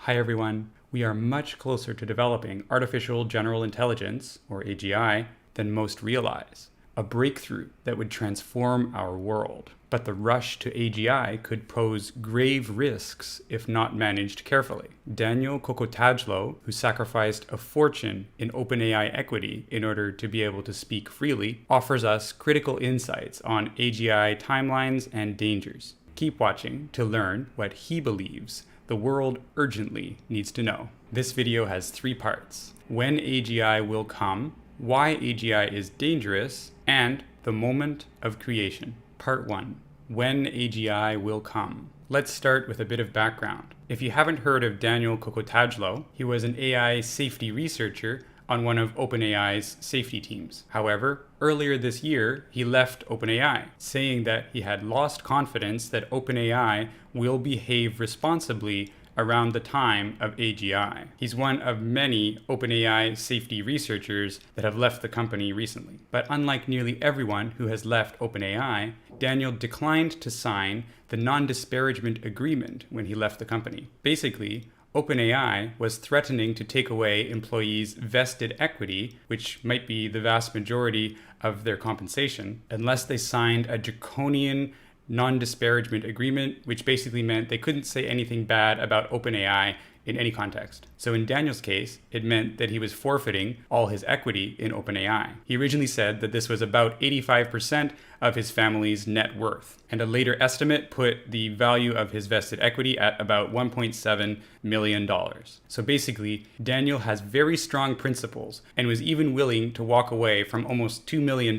Hi everyone. We are much closer to developing artificial general intelligence, or AGI, than most realize. A breakthrough that would transform our world. But the rush to AGI could pose grave risks if not managed carefully. Daniel Kokotajlo, who sacrificed a fortune in OpenAI equity in order to be able to speak freely, offers us critical insights on AGI timelines and dangers. Keep watching to learn what he believes the world urgently needs to know. This video has 3 parts: when AGI will come, why AGI is dangerous, and the moment of creation. Part 1. When AGI will come. Let's start with a bit of background. If you haven't heard of Daniel Kokotajlo, he was an AI safety researcher on one of OpenAI's safety teams. However, earlier this year, he left OpenAI, saying that he had lost confidence that OpenAI will behave responsibly around the time of AGI. He's one of many OpenAI safety researchers that have left the company recently. But unlike nearly everyone who has left OpenAI, Daniel declined to sign the Non-disparagement agreement when he left the company. Basically, OpenAI was threatening to take away employees' vested equity, which might be the vast majority of their compensation, unless they signed a draconian non-disparagement agreement, which basically meant they couldn't say anything bad about OpenAI in any context. So in Daniel's case, it meant that he was forfeiting all his equity in OpenAI. He originally said that this was about 85% of his family's net worth, and a later estimate put the value of his vested equity at about $1.7 million. So basically, Daniel has very strong principles and was even willing to walk away from almost $2 million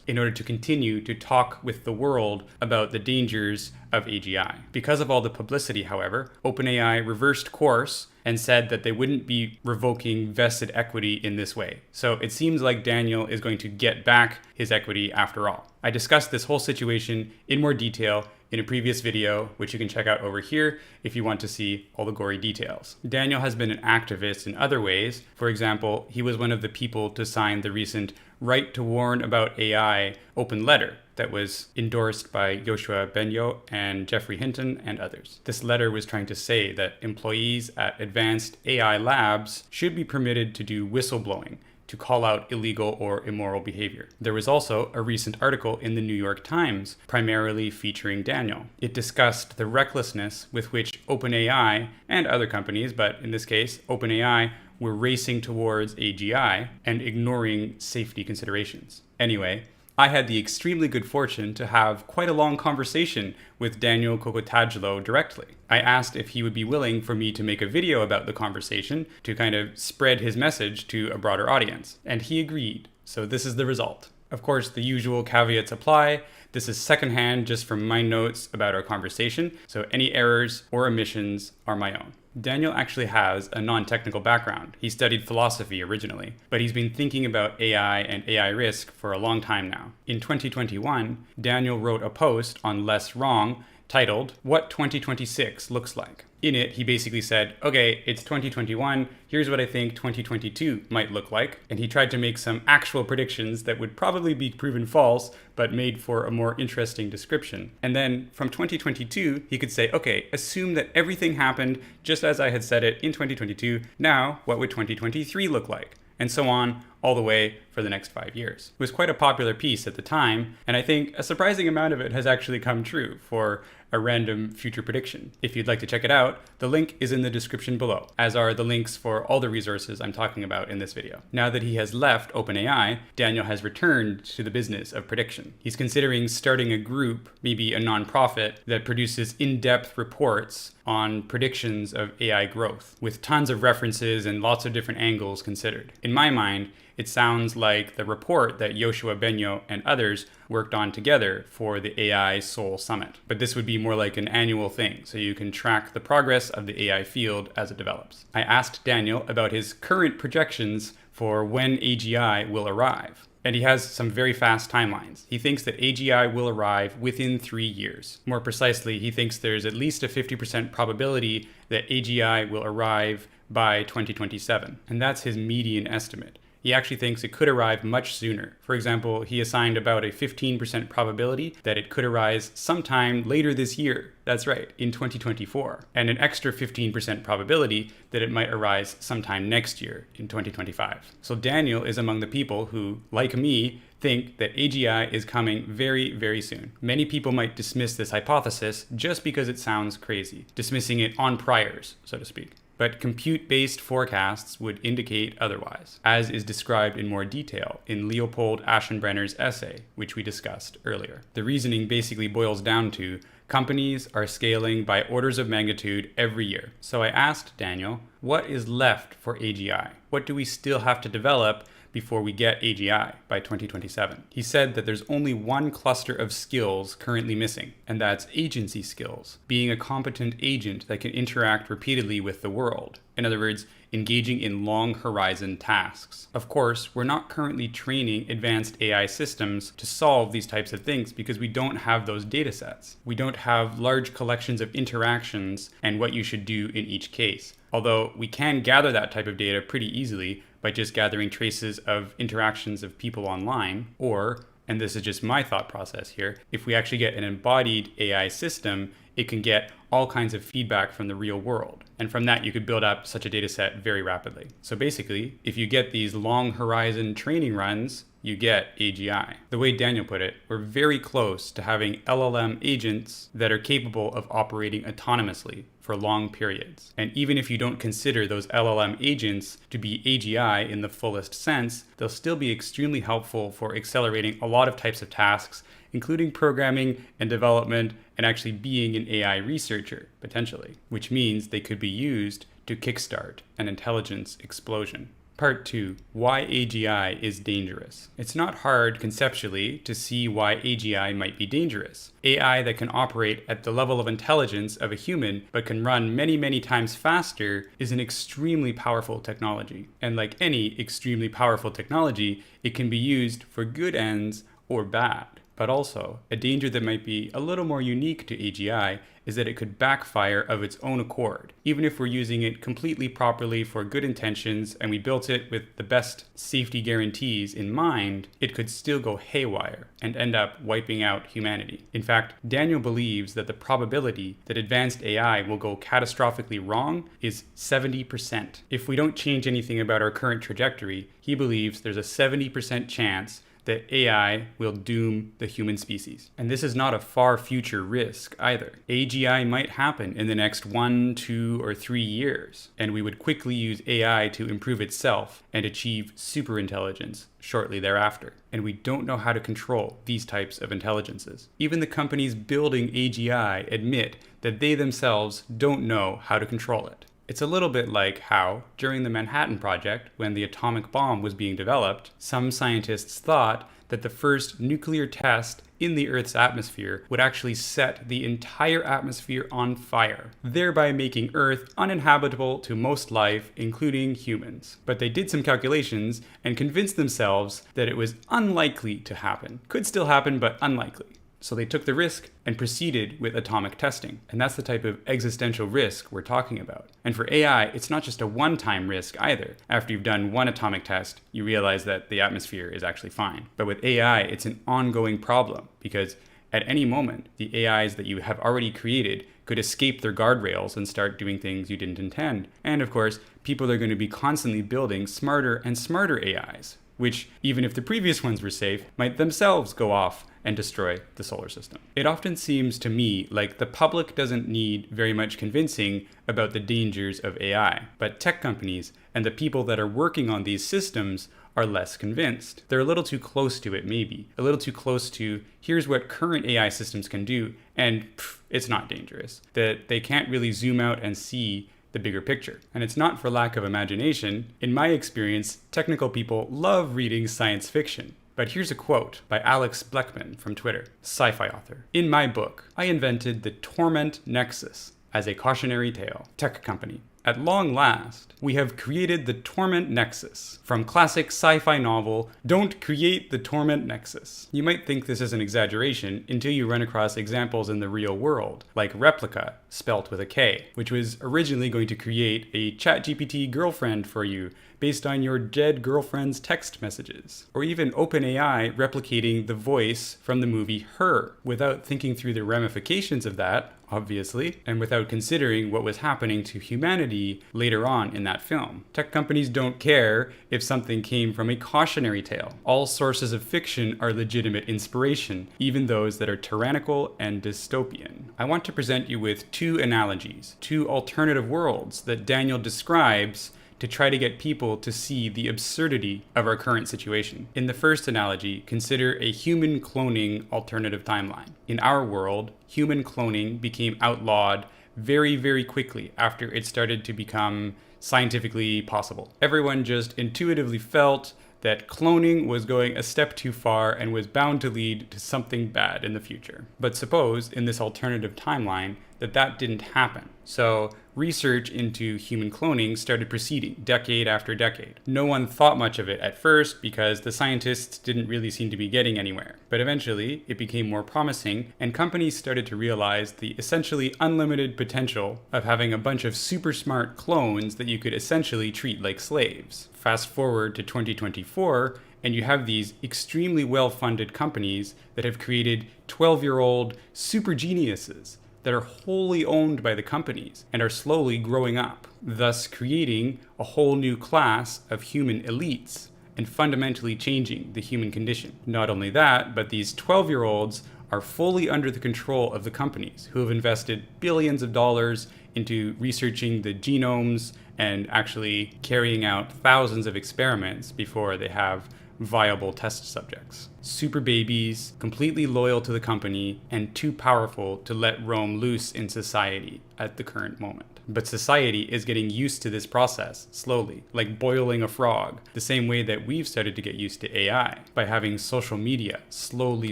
in order to continue to talk with the world about the dangers of AGI. Because of all the publicity, however, OpenAI reversed course and said that they wouldn't be revoking vested equity in this way. So it seems like Daniel is going to get back his equity after all. I discussed this whole situation in more detail in a previous video, which you can check out over here if you want to see all the gory details. Daniel has been an activist in other ways. For example, he was one of the people to sign the recent Right to Warn About AI open letter that was endorsed by Yoshua Bengio and Jeffrey Hinton and others. This letter was trying to say that employees at advanced AI labs should be permitted to do whistleblowing to call out illegal or immoral behavior. There was also a recent article in the New York Times, primarily featuring Daniel. It discussed the recklessness with which OpenAI and other companies, but in this case, OpenAI, were racing towards AGI and ignoring safety considerations. Anyway, I had the extremely good fortune to have quite a long conversation with Daniel Kokotajlo directly. I asked if he would be willing for me to make a video about the conversation to kind of spread his message to a broader audience, and he agreed. So this is the result. Of course, the usual caveats apply. This is secondhand just from my notes about our conversation, so any errors or omissions are my own. Daniel actually has a non-technical background. He studied philosophy originally, but he's been thinking about AI and AI risk for a long time now. In 2021, Daniel wrote a post on Less Wrong titled, "What 2026 Looks Like." In it, he basically said, okay, it's 2021, here's what I think 2022 might look like. And he tried to make some actual predictions that would probably be proven false, but made for a more interesting description. And then from 2022, he could say, okay, assume that everything happened just as I had said it in 2022. Now, what would 2023 look like? And so on, all the way for the next 5 years. It was quite a popular piece at the time, and I think a surprising amount of it has actually come true for a random future prediction. If you'd like to check it out, the link is in the description below, as are the links for all the resources I'm talking about in this video. Now that he has left OpenAI, Daniel has returned to the business of prediction. He's considering starting a group, maybe a nonprofit, that produces in-depth reports on predictions of AI growth, with tons of references and lots of different angles considered. In my mind, it sounds like the report that Yoshua Bengio and others worked on together for the AI Seoul Summit. But this would be more like an annual thing, so you can track the progress of the AI field as it develops. I asked Daniel about his current projections for when AGI will arrive. And he has some very fast timelines. He thinks that AGI will arrive within 3 years. More precisely, he thinks there's at least a 50% probability that AGI will arrive by 2027. And that's his median estimate. He actually thinks it could arrive much sooner. For example, he assigned about a 15% probability that it could arise sometime later this year. That's right, in 2024. And an extra 15% probability that it might arise sometime next year, in 2025. So Daniel is among the people who, like me, think that AGI is coming very, very soon. Many people might dismiss this hypothesis just because it sounds crazy, dismissing it on priors, so to speak. But compute-based forecasts would indicate otherwise, as is described in more detail in Leopold Aschenbrenner's essay, which we discussed earlier. The reasoning basically boils down to companies are scaling by orders of magnitude every year. So I asked Daniel, what is left for AGI? What do we still have to develop before we get AGI by 2027? He said that there's only one cluster of skills currently missing, and that's agency skills, being a competent agent that can interact repeatedly with the world. In other words, engaging in long horizon tasks. Of course, we're not currently training advanced AI systems to solve these types of things because we don't have those data sets. We don't have large collections of interactions and what you should do in each case. Although we can gather that type of data pretty easily by just gathering traces of interactions of people online, or, and this is just my thought process here, if we actually get an embodied AI system, it can get all kinds of feedback from the real world. And from that, you could build up such a data set very rapidly. So basically, if you get these long horizon training runs, you get AGI. The way Daniel put it, we're very close to having LLM agents that are capable of operating autonomously for long periods. And even if you don't consider those LLM agents to be AGI in the fullest sense, they'll still be extremely helpful for accelerating a lot of types of tasks, including programming and development and actually being an AI researcher, potentially, which means they could be used to kickstart an intelligence explosion. Part 2. Why AGI is dangerous. It's not hard conceptually to see why AGI might be dangerous. AI that can operate at the level of intelligence of a human but can run many, many times faster is an extremely powerful technology. And like any extremely powerful technology, it can be used for good ends or bad. But also, a danger that might be a little more unique to AGI is that it could backfire of its own accord. Even if we're using it completely properly for good intentions and we built it with the best safety guarantees in mind, it could still go haywire and end up wiping out humanity. In fact, Daniel believes that the probability that advanced AI will go catastrophically wrong is 70%. If we don't change anything about our current trajectory, he believes there's a 70% chance that AI will doom the human species. And this is not a far future risk either. AGI might happen in the next 1, 2, or 3 years, and we would quickly use AI to improve itself and achieve superintelligence shortly thereafter. And we don't know how to control these types of intelligences. Even the companies building AGI admit that they themselves don't know how to control it. It's a little bit like how, during the Manhattan Project, when the atomic bomb was being developed, some scientists thought that the first nuclear test in the Earth's atmosphere would actually set the entire atmosphere on fire, thereby making Earth uninhabitable to most life, including humans. But they did some calculations and convinced themselves that it was unlikely to happen. Could still happen, but unlikely. So they took the risk and proceeded with atomic testing. And that's the type of existential risk we're talking about. And for AI, it's not just a one-time risk either. After you've done one atomic test, you realize that the atmosphere is actually fine. But with AI, it's an ongoing problem because at any moment, the AIs that you have already created could escape their guardrails and start doing things you didn't intend. And of course, people are going to be constantly building smarter and smarter AIs, which, even if the previous ones were safe, might themselves go off and destroy the solar system. It often seems to me like the public doesn't need very much convincing about the dangers of AI, but tech companies and the people that are working on these systems are less convinced. They're a little too close to it, maybe. A little too close to, here's what current AI systems can do, and it's not dangerous. That they can't really zoom out and see the bigger picture. And it's not for lack of imagination. In my experience, technical people love reading science fiction. But here's a quote by Alex Bleckman from Twitter, sci-fi author. In my book, I invented the Torment Nexus as a cautionary tale. Tech company. At long last, we have created the Torment Nexus. From classic sci-fi novel, Don't Create the Torment Nexus. You might think this is an exaggeration until you run across examples in the real world, like Replica, spelt with a K, which was originally going to create a ChatGPT girlfriend for you based on your dead girlfriend's text messages. Or even OpenAI replicating the voice from the movie Her, without thinking through the ramifications of that, obviously, and without considering what was happening to humanity later on in that film. Tech companies don't care if something came from a cautionary tale. All sources of fiction are legitimate inspiration, even those that are tyrannical and dystopian. I want to present you with two analogies, two alternative worlds that Daniel describes to try to get people to see the absurdity of our current situation. In the first analogy, consider a human cloning alternative timeline. In our world, human cloning became outlawed very, very quickly after it started to become scientifically possible. Everyone just intuitively felt that cloning was going a step too far and was bound to lead to something bad in the future. But suppose in this alternative timeline that didn't happen. So research into human cloning started proceeding decade after decade. No one thought much of it at first because the scientists didn't really seem to be getting anywhere. But eventually it became more promising and companies started to realize the essentially unlimited potential of having a bunch of super smart clones that you could essentially treat like slaves. Fast forward to 2024 and you have these extremely well-funded companies that have created 12-year-old super geniuses that are wholly owned by the companies and are slowly growing up, thus creating a whole new class of human elites and fundamentally changing the human condition. Not only that, but these 12-year-olds are fully under the control of the companies who have invested billions of dollars into researching the genomes and actually carrying out thousands of experiments before they have viable test subjects. Super babies, completely loyal to the company, and too powerful to let roam loose in society at the current moment. But society is getting used to this process slowly, like boiling a frog, the same way that we've started to get used to AI, by having social media slowly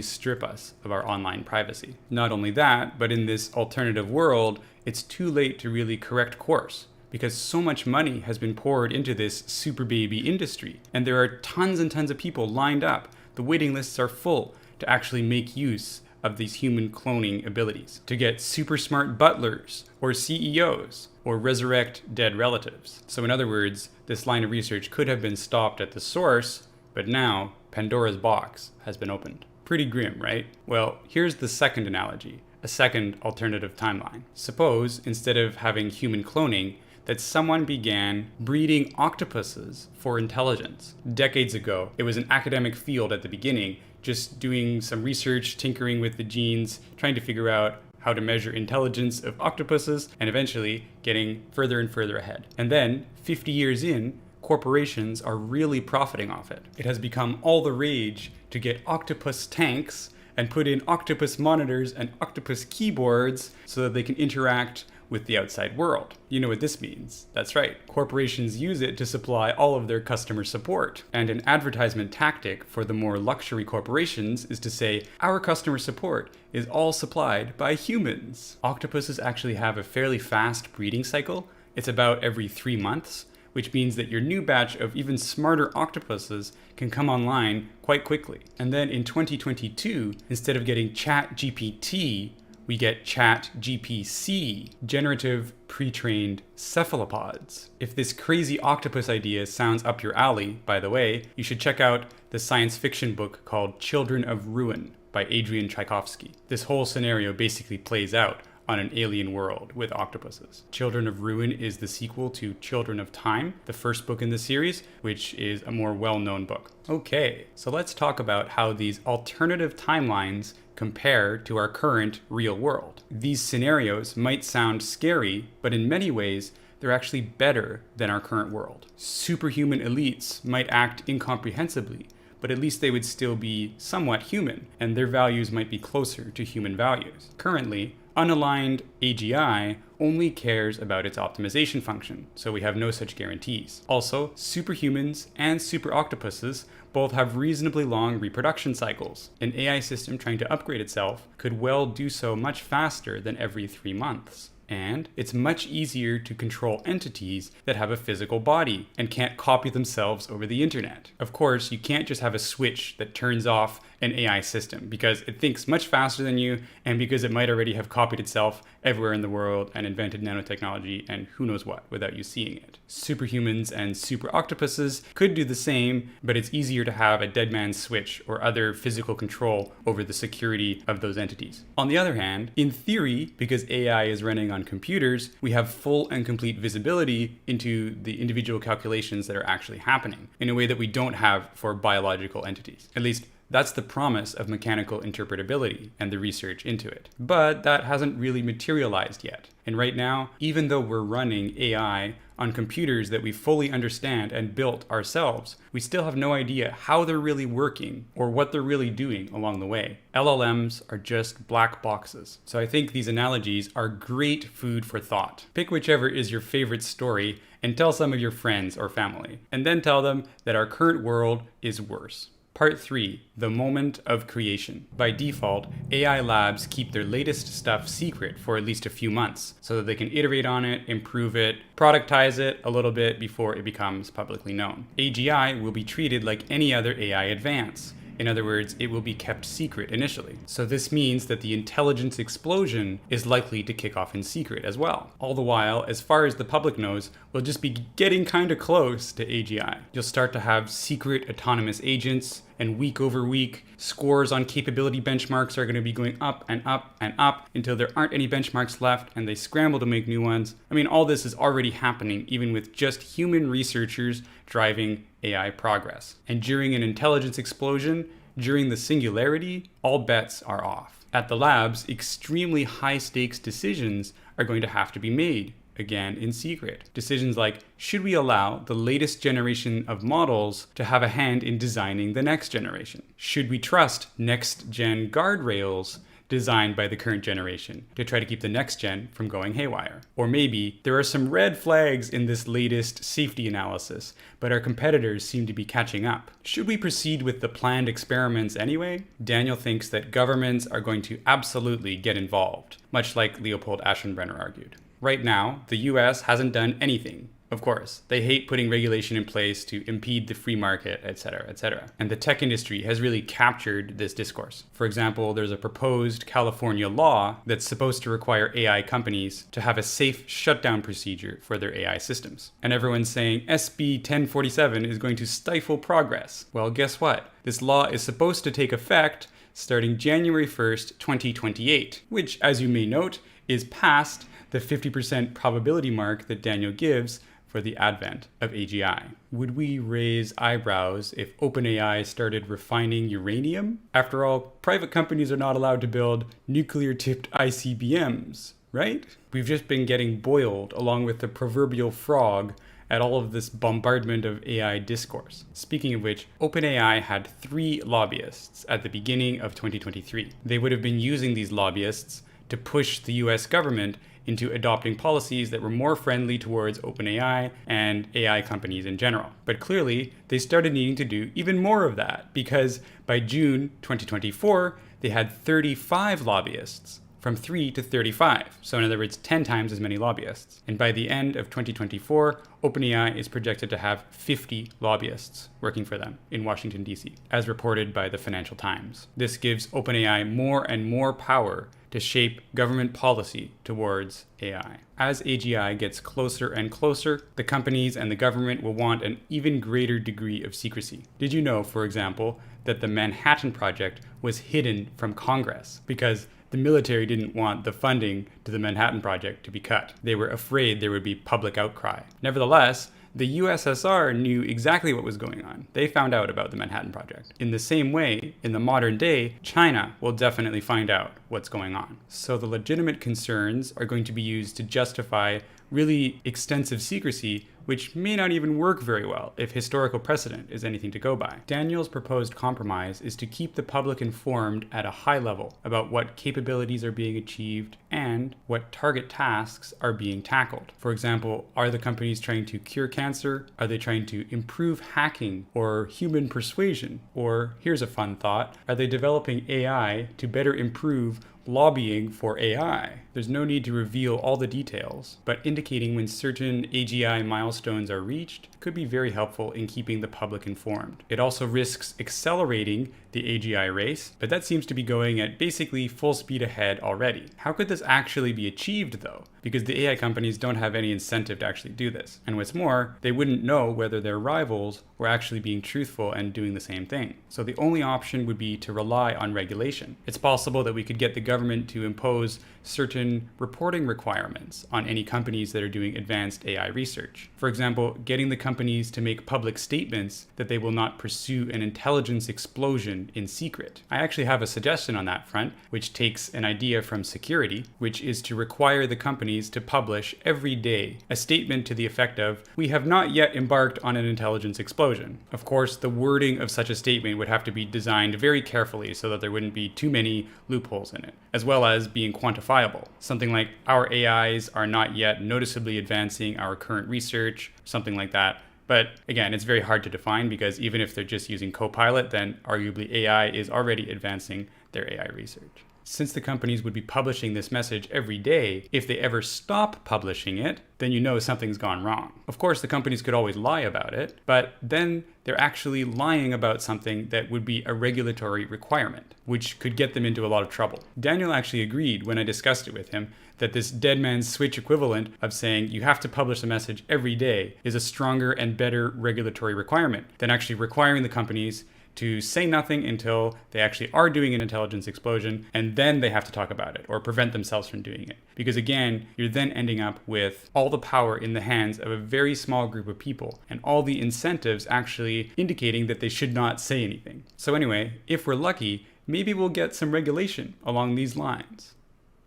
strip us of our online privacy. Not only that, but in this alternative world, it's too late to really correct course, because so much money has been poured into this super baby industry, and there are tons and tons of people lined up. The waiting lists are full to actually make use of these human cloning abilities, to get super smart butlers, or CEOs, or resurrect dead relatives. So in other words, this line of research could have been stopped at the source, but now Pandora's box has been opened. Pretty grim, right? Well, here's the second analogy, a second alternative timeline. Suppose, instead of having human cloning, that someone began breeding octopuses for intelligence. Decades ago, it was an academic field at the beginning, just doing some research, tinkering with the genes, trying to figure out how to measure intelligence of octopuses, and eventually getting further and further ahead. And then, 50 years in, corporations are really profiting off it. It has become all the rage to get octopus tanks and put in octopus monitors and octopus keyboards so that they can interact with the outside world. You know what this means. That's right. Corporations use it to supply all of their customer support. And an advertisement tactic for the more luxury corporations is to say, our customer support is all supplied by humans. Octopuses actually have a fairly fast breeding cycle. It's about every 3 months, which means that your new batch of even smarter octopuses can come online quite quickly. And then in 2022, instead of getting ChatGPT, we get ChatGPC, generative pre-trained cephalopods. If this crazy octopus idea sounds up your alley, by the way, you should check out the science fiction book called Children of Ruin by Adrian Tchaikovsky. This whole scenario basically plays out on an alien world with octopuses. Children of Ruin is the sequel to Children of Time, the first book in the series, which is a more well-known book. Okay, so let's talk about how these alternative timelines compare to our current real world. These scenarios might sound scary, but in many ways, they're actually better than our current world. Superhuman elites might act incomprehensibly, but at least they would still be somewhat human, and their values might be closer to human values. Currently, unaligned AGI only cares about its optimization function, so we have no such guarantees. Also, superhumans and super octopuses both have reasonably long reproduction cycles. An AI system trying to upgrade itself could well do so much faster than every 3 months. And it's much easier to control entities that have a physical body and can't copy themselves over the internet. Of course, you can't just have a switch that turns off an AI system because it thinks much faster than you and because it might already have copied itself everywhere in the world and invented nanotechnology and who knows what without you seeing it. Superhumans and super octopuses could do the same, but it's easier to have a dead man's switch or other physical control over the security of those entities. On the other hand, in theory, because AI is running on computers, we have full and complete visibility into the individual calculations that are actually happening in a way that we don't have for biological entities. At least that's the promise of mechanical interpretability and the research into it. But that hasn't really materialized yet. And right now, even though we're running AI on computers that we fully understand and built ourselves, we still have no idea how they're really working or what they're really doing along the way. LLMs are just black boxes. So I think these analogies are great food for thought. Pick whichever is your favorite story and tell some of your friends or family, and then tell them that our current world is worse. Part 3, the moment of creation. By default, AI labs keep their latest stuff secret for at least a few months so that they can iterate on it, improve it, productize it a little bit before it becomes publicly known. AGI will be treated like any other AI advance. In other words, it will be kept secret initially. So this means that the intelligence explosion is likely to kick off in secret as well. All the while, as far as the public knows, we'll just be getting kind of close to AGI. You'll start to have secret autonomous agents, and week over week, scores on capability benchmarks are going to be going up and up and up until there aren't any benchmarks left and they scramble to make new ones. I mean, all this is already happening even with just human researchers driving AI progress. And during an intelligence explosion, during the singularity, all bets are off. At the labs, extremely high stakes decisions are going to have to be made. Again, in secret. Decisions like, should we allow the latest generation of models to have a hand in designing the next generation? Should we trust next-gen guardrails designed by the current generation to try to keep the next gen from going haywire? Or maybe there are some red flags in this latest safety analysis, but our competitors seem to be catching up. Should we proceed with the planned experiments anyway? Daniel thinks that governments are going to absolutely get involved, much like Leopold Aschenbrenner argued. Right now, the US hasn't done anything. Of course, they hate putting regulation in place to impede the free market, etc., etc. And the tech industry has really captured this discourse. For example, there's a proposed California law that's supposed to require AI companies to have a safe shutdown procedure for their AI systems. And everyone's saying SB 1047 is going to stifle progress. Well, guess what? This law is supposed to take effect starting January 1st, 2028, which, as you may note, is past the 50% probability mark that Daniel gives for the advent of AGI. Would we raise eyebrows if OpenAI started refining uranium? After all, private companies are not allowed to build nuclear-tipped ICBMs, right? We've just been getting boiled along with the proverbial frog at all of this bombardment of AI discourse. Speaking of which, OpenAI had 3 lobbyists at the beginning of 2023. They would have been using these lobbyists to push the US government into adopting policies that were more friendly towards OpenAI and AI companies in general. But clearly, they started needing to do even more of that because by June 2024, they had 35 lobbyists, from 3 to 35. So in other words, 10 times as many lobbyists. And by the end of 2024, OpenAI is projected to have 50 lobbyists working for them in Washington, D.C., as reported by the Financial Times. This gives OpenAI more and more power to shape government policy towards AI. As AGI gets closer and closer, the companies and the government will want an even greater degree of secrecy. Did you know, for example, that the Manhattan Project was hidden from Congress because the military didn't want the funding to the Manhattan Project to be cut? They were afraid there would be public outcry. Nevertheless, the USSR knew exactly what was going on. They found out about the Manhattan Project. In the same way, in the modern day, China will definitely find out what's going on. So the legitimate concerns are going to be used to justify really extensive secrecy which may not even work very well if historical precedent is anything to go by. Daniel's proposed compromise is to keep the public informed at a high level about what capabilities are being achieved and what target tasks are being tackled. For example, are the companies trying to cure cancer? Are they trying to improve hacking or human persuasion? Or, here's a fun thought, are they developing AI to better improve lobbying for AI? There's no need to reveal all the details, but indicating when certain AGI milestones are reached could be very helpful in keeping the public informed. It also risks accelerating the AGI race, but that seems to be going at basically full speed ahead already. How could this actually be achieved though? Because the AI companies don't have any incentive to actually do this. And what's more, they wouldn't know whether their rivals were actually being truthful and doing the same thing. So the only option would be to rely on regulation. It's possible that we could get the government to impose certain reporting requirements on any companies that are doing advanced AI research. For example, getting the companies to make public statements that they will not pursue an intelligence explosion in secret. I actually have a suggestion on that front, which takes an idea from security, which is to require the companies to publish every day a statement to the effect of, "We have not yet embarked on an intelligence explosion." Of course, the wording of such a statement would have to be designed very carefully so that there wouldn't be too many loopholes in it, as well as being quantifiable. Something like, our AIs are not yet noticeably advancing our current research, something like that. But again, it's very hard to define because even if they're just using Copilot, then arguably AI is already advancing their AI research. Since the companies would be publishing this message every day, if they ever stop publishing it, then you know something's gone wrong. Of course, the companies could always lie about it, but then they're actually lying about something that would be a regulatory requirement, which could get them into a lot of trouble. Daniel actually agreed when I discussed it with him that this dead man's switch equivalent of saying you have to publish a message every day is a stronger and better regulatory requirement than actually requiring the companies to say nothing until they actually are doing an intelligence explosion, and then they have to talk about it or prevent themselves from doing it. Because again, you're then ending up with all the power in the hands of a very small group of people and all the incentives actually indicating that they should not say anything. So anyway, if we're lucky, maybe we'll get some regulation along these lines.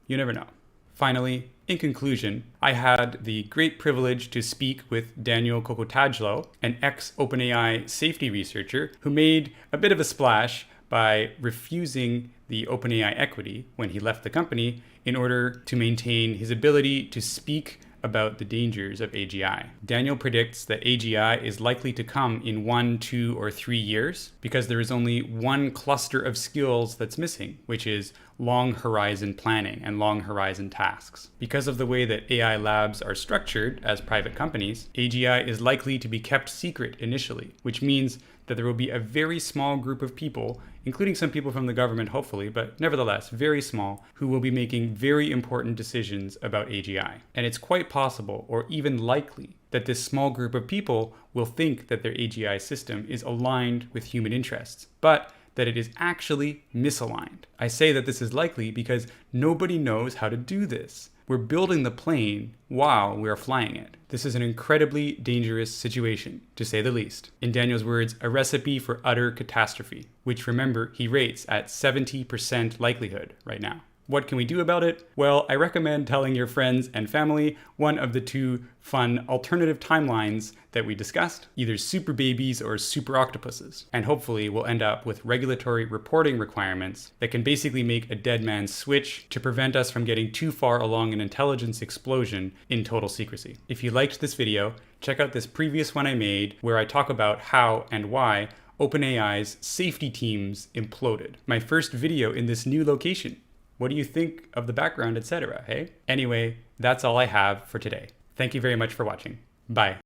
You never know. Finally, in conclusion, I had the great privilege to speak with Daniel Kokotajlo, an ex-OpenAI safety researcher who made a bit of a splash by refusing the OpenAI equity when he left the company in order to maintain his ability to speak about the dangers of AGI. Daniel predicts that AGI is likely to come in 1, 2, or 3 years because there is only one cluster of skills that's missing, which is long horizon planning and long horizon tasks. Because of the way that AI labs are structured as private companies, AGI is likely to be kept secret initially, which means that there will be a very small group of people, including some people from the government hopefully, but nevertheless very small, who will be making very important decisions about AGI. And it's quite possible, or even likely, that this small group of people will think that their AGI system is aligned with human interests, but that it is actually misaligned. I say that this is likely because nobody knows how to do this. We're building the plane while we're flying it. This is an incredibly dangerous situation, to say the least. In Daniel's words, a recipe for utter catastrophe, which remember, he rates at 70% likelihood right now. What can we do about it? Well, I recommend telling your friends and family one of the two fun alternative timelines that we discussed, either super babies or super octopuses. And hopefully we'll end up with regulatory reporting requirements that can basically make a dead man's switch to prevent us from getting too far along an intelligence explosion in total secrecy. If you liked this video, check out this previous one I made where I talk about how and why OpenAI's safety teams imploded. My first video in this new location. What do you think of the background, etc., hey? Anyway, that's all I have for today. Thank you very much for watching. Bye.